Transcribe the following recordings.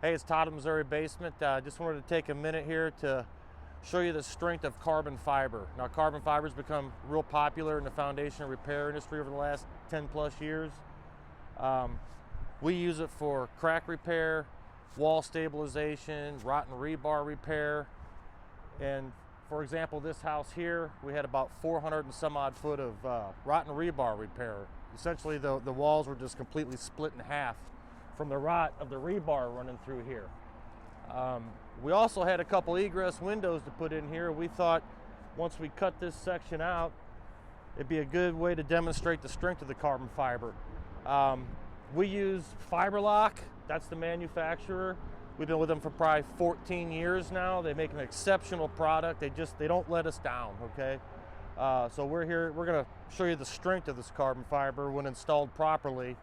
Hey, it's Todd at Missouri Basement. Just wanted to take a minute here to show you the strength of carbon fiber. Now, carbon fiber has become real popular in the foundation repair industry over the last 10 plus years. We use it for crack repair, wall stabilization, rotten rebar repair. And for example, this house here, we had about 400 and some odd foot of rotten rebar repair. Essentially, the walls were just completely split in half from the rot of the rebar running through here. We also had a couple egress windows to put in here. We thought once we cut this section out, it'd be a good way to demonstrate the strength of the carbon fiber. We use Fiberlock, that's the manufacturer. We've been with them for probably 14 years now. They make an exceptional product. They don't let us down, okay? So we're gonna show you the strength of this carbon fiber when installed properly.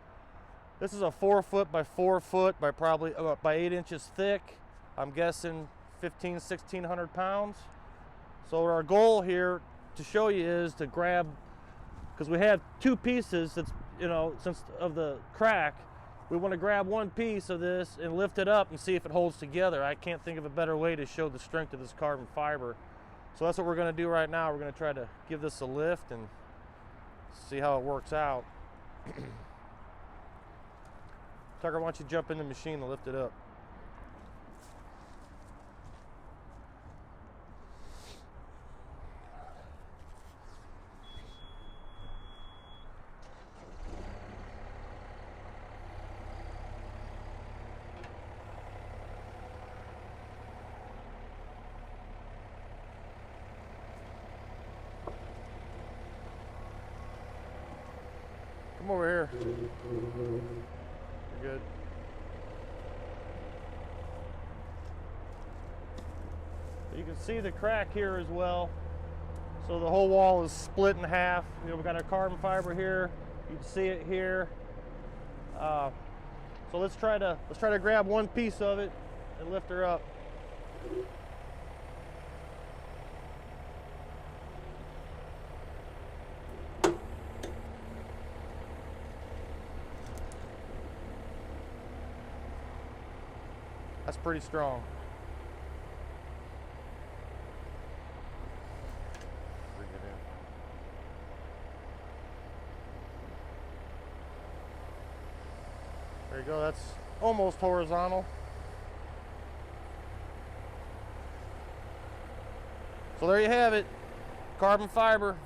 This is a 4 foot by 4 foot by probably by 8 inches thick. I'm guessing 1,600 pounds. So our goal here to show you is to grab, because we have two pieces that's, since of the crack, we want to grab one piece of this and lift it up and see if it holds together. I can't think of a better way to show the strength of this carbon fiber. So that's what we're going to do right now. We're going to try to give this a lift and see how it works out. Tucker, why don't you jump in the machine and lift it up? Come over here. You're good. You can see the crack here as well. So the whole wall is split in half. We've got our carbon fiber here. You can see it here. So let's try to grab one piece of it and lift her up. That's pretty strong. Bring it in. There you go, that's almost horizontal. So there you have it, carbon fiber.